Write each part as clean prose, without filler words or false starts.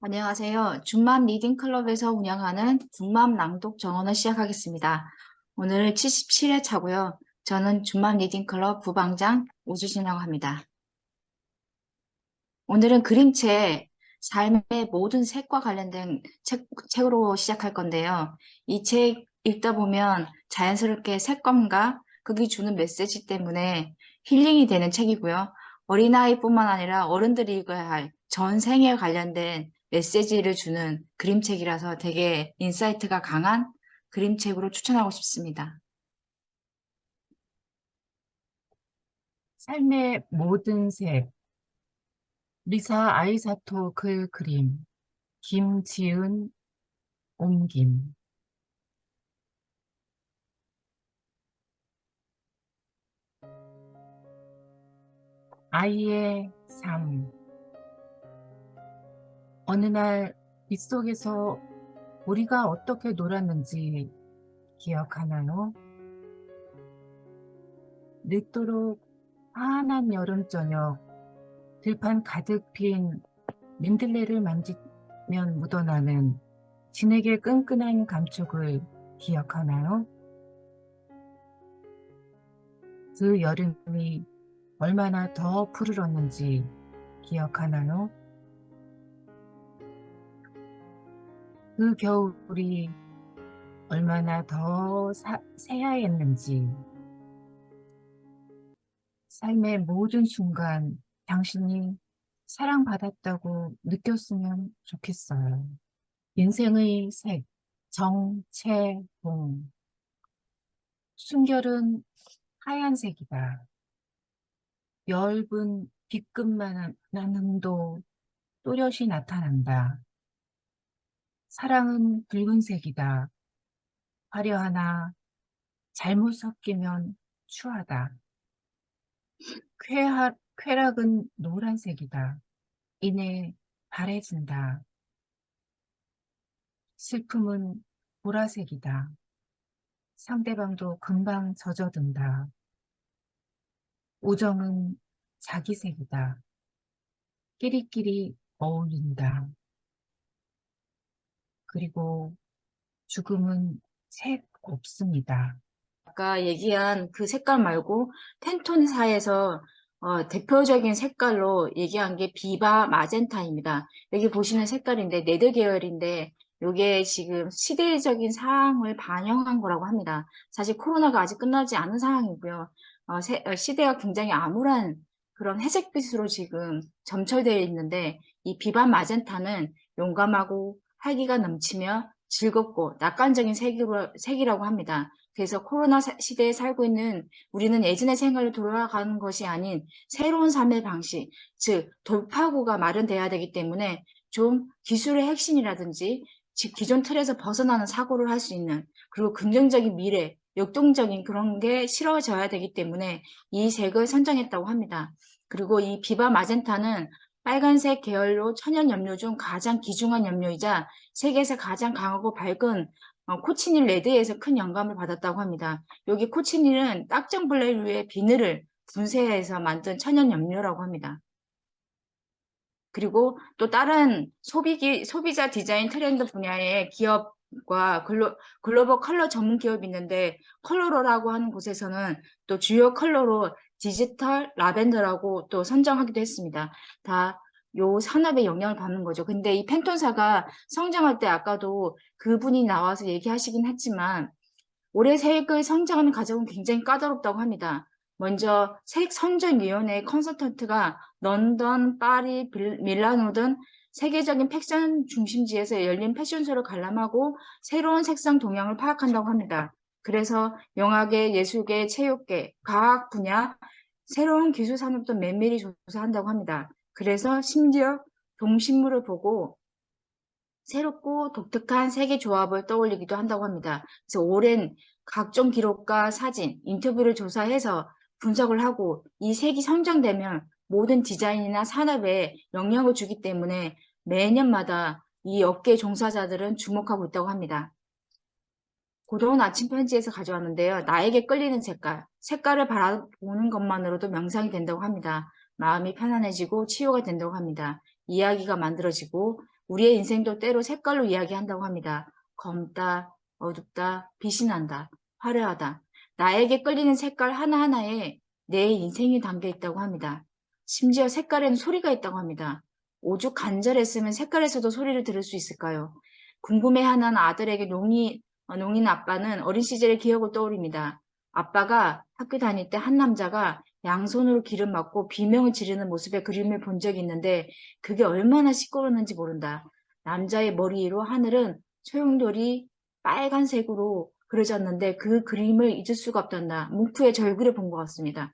안녕하세요. 준맘 리딩클럽에서 운영하는 북맘 낭독 정원을 시작하겠습니다. 오늘 77회 차고요. 저는 준맘 리딩클럽 부방장 우주진이라고 합니다. 오늘은 그림책 삶의 모든 색과 관련된 책으로 시작할 건데요. 이 책 읽다 보면 자연스럽게 색감과 그게 주는 메시지 때문에 힐링이 되는 책이고요. 어린아이뿐만 아니라 어른들이 읽어야 할 전생에 관련된 메시지를 주는 그림책이라서 되게 인사이트가 강한 그림책으로 추천하고 싶습니다. 삶의 모든 색, 리사 아이사토 글 그림, 김지은 옮김. 아이의 삶. 어느 날 빗속에서 우리가 어떻게 놀았는지 기억하나요? 늦도록 환한 여름 저녁, 들판 가득 핀 민들레를 만지면 묻어나는 진에게 끈끈한 감촉을 기억하나요? 그 여름이 얼마나 더 푸르렀는지 기억하나요? 그 겨울이 얼마나 더 새하였는지. 삶의 모든 순간 당신이 사랑받았다고 느꼈으면 좋겠어요. 인생의 색, 정채봉. 순결은 하얀색이다. 엷은 B급만한 흠도 또렷이 나타난다. 사랑은 붉은색이다. 화려하나 잘못 섞이면 추하다. 쾌락은 노란색이다. 이내 바래진다. 슬픔은 보라색이다. 상대방도 금방 젖어든다. 우정은 자기색이다. 끼리끼리 어울린다. 그리고 죽음은 색 없습니다. 아까 얘기한 그 색깔 말고 팬톤사에서 대표적인 색깔로 얘기한 게 비바 마젠타입니다. 여기 보시는 색깔인데 네드 계열인데 이게 지금 시대적인 상황을 반영한 거라고 합니다. 사실 코로나가 아직 끝나지 않은 상황이고요. 시대가 굉장히 암울한 그런 회색빛으로 지금 점철되어 있는데 이 비바 마젠타는 용감하고 활기가 넘치며 즐겁고 낙관적인 색이라고 합니다. 그래서 코로나 시대에 살고 있는 우리는 예전의 생활로 돌아가는 것이 아닌 새로운 삶의 방식, 즉 돌파구가 마련돼야 되기 때문에 좀 기술의 핵심이라든지 기존 틀에서 벗어나는 사고를 할 수 있는 그리고 긍정적인 미래, 역동적인 그런 게 실어져야 되기 때문에 이 색을 선정했다고 합니다. 그리고 이 비바 마젠타는 빨간색 계열로 천연 염료 중 가장 귀중한 염료이자 세계에서 가장 강하고 밝은 코치닐 레드에서 큰 영감을 받았다고 합니다. 여기 코치닐은 딱정 블레류의 비늘을 분쇄해서 만든 천연 염료라고 합니다. 그리고 또 다른 소비자 디자인 트렌드 분야의 기업과 글로벌 컬러 전문 기업이 있는데 컬러로라고 하는 곳에서는 또 주요 컬러로 디지털 라벤더라고 또 선정하기도 했습니다. 다 요 산업에 영향을 받는 거죠. 근데 이 팬톤사가 성장할 때 아까도 그분이 나와서 얘기하시긴 했지만 올해 색을 선정하는 과정은 굉장히 까다롭다고 합니다. 먼저 색 선정위원회의 컨설턴트가 런던, 파리, 밀라노 등 세계적인 패션 중심지에서 열린 패션쇼를 관람하고 새로운 색상 동향을 파악한다고 합니다. 그래서 영화계, 예술계, 체육계, 과학 분야, 새로운 기술 산업도 면밀히 조사한다고 합니다. 그래서 심지어 동식물을 보고 새롭고 독특한 색의 조합을 떠올리기도 한다고 합니다. 그래서 오랜 각종 기록과 사진, 인터뷰를 조사해서 분석을 하고 이 색이 선정되면 모든 디자인이나 산업에 영향을 주기 때문에 매년마다 이 업계 종사자들은 주목하고 있다고 합니다. 고도운 아침 편지에서 가져왔는데요. 나에게 끌리는 색깔, 색깔을 바라보는 것만으로도 명상이 된다고 합니다. 마음이 편안해지고 치유가 된다고 합니다. 이야기가 만들어지고 우리의 인생도 때로 색깔로 이야기한다고 합니다. 검다, 어둡다, 빛이 난다, 화려하다. 나에게 끌리는 색깔 하나하나에 내 인생이 담겨 있다고 합니다. 심지어 색깔에는 소리가 있다고 합니다. 오죽 간절했으면 색깔에서도 소리를 들을 수 있을까요? 궁금해하는 아들에게 농인 아빠는 어린 시절의 기억을 떠올립니다. 아빠가 학교 다닐 때 한 남자가 양손으로 길을 막고 비명을 지르는 모습의 그림을 본 적이 있는데 그게 얼마나 시끄러웠는지 모른다. 남자의 머리 위로 하늘은 소용돌이 빨간색으로 그려졌는데 그 그림을 잊을 수가 없단다. 뭉크의 절규를 본 것 같습니다.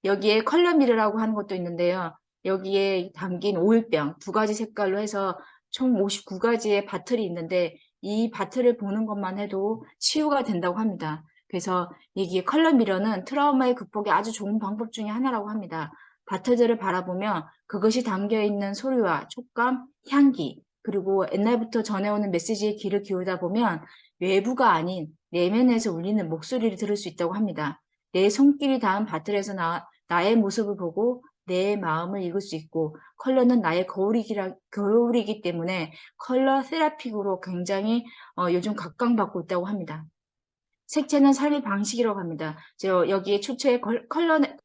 여기에 컬러 미러라고 하는 것도 있는데요. 여기에 담긴 오일병 두 가지 색깔로 해서 총 59가지의 바틀이 있는데 이 바틀을 보는 것만 해도 치유가 된다고 합니다. 그래서 여기에 컬러 미러는 트라우마의 극복에 아주 좋은 방법 중에 하나라고 합니다. 바틀들을 바라보며 그것이 담겨 있는 소리와 촉감, 향기, 그리고 옛날부터 전해오는 메시지에 귀를 기울다 보면 외부가 아닌 내면에서 울리는 목소리를 들을 수 있다고 합니다. 내 손길이 닿은 바틀에서 나의 모습을 보고 내 마음을 읽을 수 있고 컬러는 나의 거울이기 때문에 컬러 테라픽으로 굉장히 요즘 각광받고 있다고 합니다. 색채는 삶의 방식이라고 합니다. 저 여기에 추천에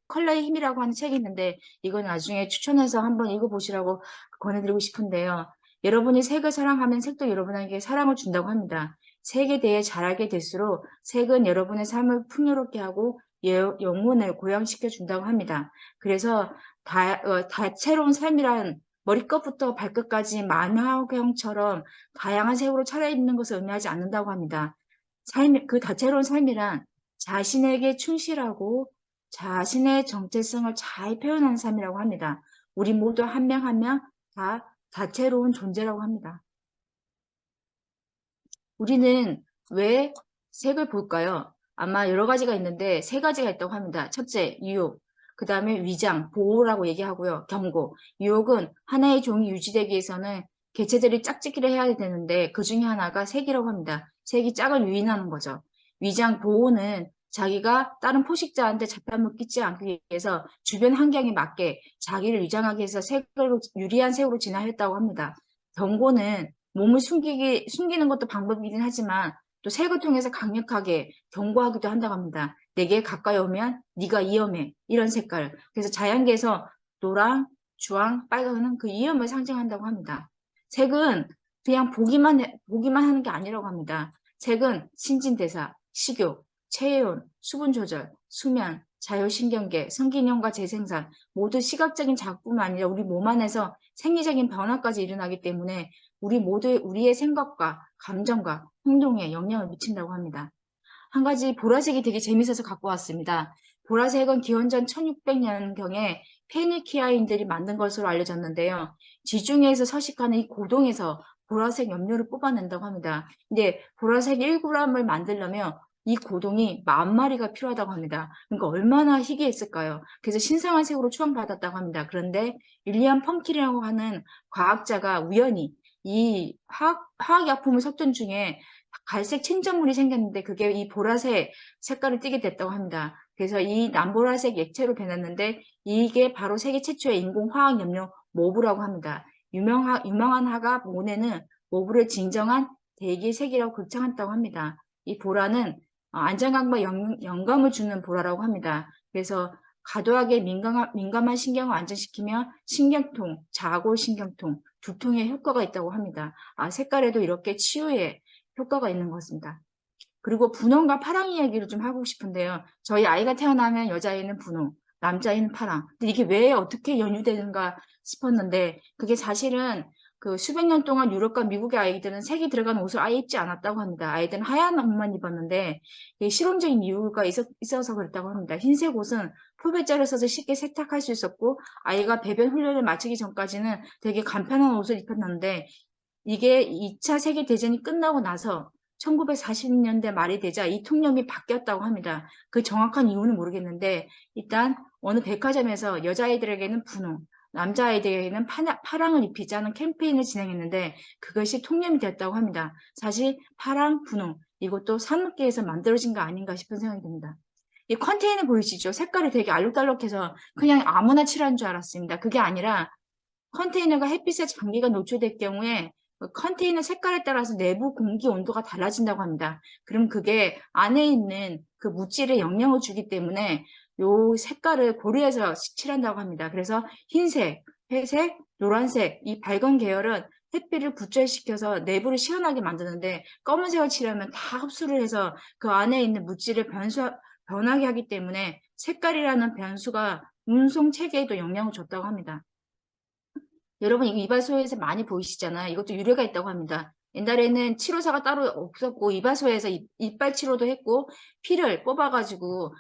컬러의 힘이라고 하는 책이 있는데 이건 나중에 추천해서 한번 읽어보시라고 권해드리고 싶은데요. 여러분이 색을 사랑하면 색도 여러분에게 사랑을 준다고 합니다. 색에 대해 잘 알게 될수록 색은 여러분의 삶을 풍요롭게 하고 영혼을 고양시켜 준다고 합니다. 그래서 다채로운 삶이란 머리끝부터 발끝까지 만화경처럼 다양한 색으로 차려입는 것을 의미하지 않는다고 합니다. 그 다채로운 삶이란 자신에게 충실하고 자신의 정체성을 잘 표현하는 삶이라고 합니다. 우리 모두 한 명 한 명 다 다채로운 존재라고 합니다. 우리는 왜 색을 볼까요? 아마 여러 가지가 있는데 세 가지가 있다고 합니다. 첫째, 유혹. 그 다음에 위장, 보호라고 얘기하고요. 경고. 유혹은 하나의 종이 유지되기 위해서는 개체들이 짝짓기를 해야 되는데 그 중에 하나가 색이라고 합니다. 색이 짝을 유인하는 거죠. 위장, 보호는 자기가 다른 포식자한테 잡혀먹 끼지 않기 위해서 주변 환경에 맞게 자기를 위장하기 위해서 유리한 색으로 진화했다고 합니다. 경고는 몸을 숨기는 것도 방법이긴 하지만 또 색을 통해서 강력하게 경고하기도 한다고 합니다. 내게 가까이 오면 네가 위험해. 이런 색깔. 그래서 자연계에서 노랑, 주황, 빨강은 그 위험을 상징한다고 합니다. 색은 그냥 보기만 하는 게 아니라고 합니다. 색은 신진대사, 식욕, 체온, 수분 조절, 수면, 자율신경계, 성기능과 재생산 모두 시각적인 작뿐만 아니라 우리 몸 안에서 생리적인 변화까지 일어나기 때문에 우리의 생각과 감정과 행동에 영향을 미친다고 합니다. 한 가지 보라색이 되게 재밌어서 갖고 왔습니다. 보라색은 기원전 1600년경에 페니키아인들이 만든 것으로 알려졌는데요. 지중해에서 서식하는 이 고동에서 보라색 염료를 뽑아낸다고 합니다. 근데 보라색 1g을 만들려면 이 고동이 10,000마리가 필요하다고 합니다. 그러니까 얼마나 희귀했을까요? 그래서 신성한 색으로 추앙받았다고 합니다. 그런데 윌리엄 펌킨이라고 하는 과학자가 우연히 이 화학약품을 섞던 중에 갈색 침전물이 생겼는데 그게 이 보라색 색깔을 띠게 됐다고 합니다. 그래서 이 남보라색 액체로 변했는데 이게 바로 세계 최초의 인공 화학 염료 모브라고 합니다. 유명한 화가 모네는 모브를 진정한 대기색이라고 극찬했다고 합니다. 이 보라는 안정감과 영감을 주는 보라라고 합니다. 그래서 과도하게 민감한 신경을 안정시키며 신경통, 자골신경통, 두통에 효과가 있다고 합니다. 색깔에도 이렇게 치유에 효과가 있는 것 같습니다. 그리고 분홍과 파랑 이야기를 좀 하고 싶은데요. 저희 아이가 태어나면 여자아이는 분홍, 남자아이는 파랑. 근데 이게 왜 어떻게 연유되는가 싶었는데 그게 사실은 그 수백 년 동안 유럽과 미국의 아이들은 색이 들어간 옷을 아예 입지 않았다고 합니다. 아이들은 하얀 옷만 입었는데 실용적인 이유가 있어서 그랬다고 합니다. 흰색 옷은 포배자를 써서 쉽게 세탁할 수 있었고 아이가 배변 훈련을 마치기 전까지는 되게 간편한 옷을 입혔는데 이게 2차 세계대전이 끝나고 나서 1940년대 말이 되자 이 통념이 바뀌었다고 합니다. 그 정확한 이유는 모르겠는데 일단 어느 백화점에서 여자아이들에게는 분홍, 남자아이들에게는 파랑을 입히자는 캠페인을 진행했는데 그것이 통념이 됐다고 합니다. 사실 파랑, 분홍 이것도 산업계에서 만들어진 거 아닌가 싶은 생각이 듭니다. 이 컨테이너 보이시죠? 색깔이 되게 알록달록해서 그냥 아무나 칠한 줄 알았습니다. 그게 아니라 컨테이너가 햇빛에 장기가 노출될 경우에 컨테이너 색깔에 따라서 내부 공기 온도가 달라진다고 합니다. 그럼 그게 안에 있는 그 물질에 영향을 주기 때문에 요 색깔을 고려해서 칠한다고 합니다. 그래서 흰색, 회색, 노란색 이 밝은 계열은 햇빛을 부절시켜서 내부를 시원하게 만드는데 검은색을 칠하면 다 흡수를 해서 그 안에 있는 물질을 변하게 하기 때문에 색깔이라는 변수가 운송 체계에도 영향을 줬다고 합니다. 여러분 이거 이발소에서 많이 보이시잖아요. 이것도 유래가 있다고 합니다. 옛날에는 치료사가 따로 없었고 이발소에서 이빨 치료도 했고 피를 뽑아가지고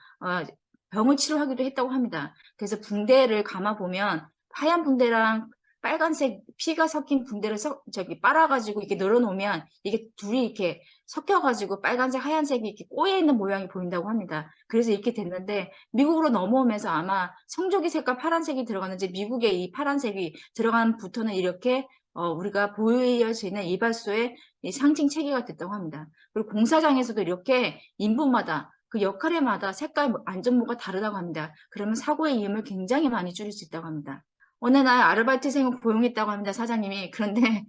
병을 치료하기도 했다고 합니다. 그래서 붕대를 감아 보면 하얀 붕대랑 빨간색 피가 섞인 붕대를 빨아가지고 이렇게 늘어놓으면 이게 둘이 이렇게 섞여가지고 빨간색, 하얀색이 이렇게 꼬여 있는 모양이 보인다고 합니다. 그래서 이렇게 됐는데 미국으로 넘어오면서 아마 성조기 색깔 파란색이 들어갔는지 미국의 이 파란색이 들어간부터는 이렇게 우리가 보여지는 이발소의 이 상징 체계가 됐다고 합니다. 그리고 공사장에서도 이렇게 인부마다 그 역할에마다 색깔 안전모가 다르다고 합니다. 그러면 사고의 위험을 굉장히 많이 줄일 수 있다고 합니다. 어느 날 아르바이트생을 고용했다고 합니다. 사장님이. 그런데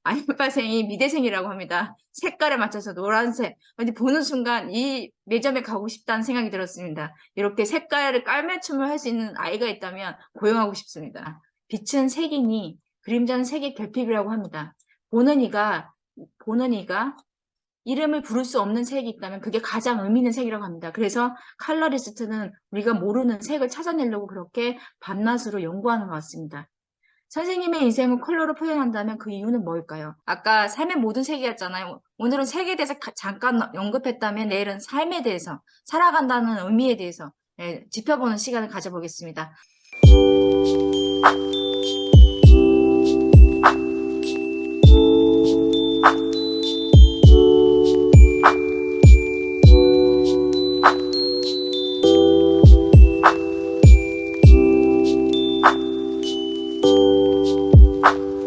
알바생이 미대생이라고 합니다. 색깔에 맞춰서 노란색. 근데 보는 순간 이 매점에 가고 싶다는 생각이 들었습니다. 이렇게 색깔을 깔맞춤을 할 수 있는 아이가 있다면 고용하고 싶습니다. 빛은 색이니 그림자는 색의 결핍이라고 합니다. 보는 이가 이름을 부를 수 없는 색이 있다면 그게 가장 의미 있는 색이라고 합니다. 그래서 컬러리스트는 우리가 모르는 색을 찾아내려고 그렇게 밤낮으로 연구하는 것 같습니다. 선생님의 인생을 컬러로 표현한다면 그 이유는 뭘까요? 아까 삶의 모든 세계였잖아요. 오늘은 색에 대해서 잠깐 언급했다면 내일은 삶에 대해서, 살아간다는 의미에 대해서 짚어보는 시간을 가져보겠습니다.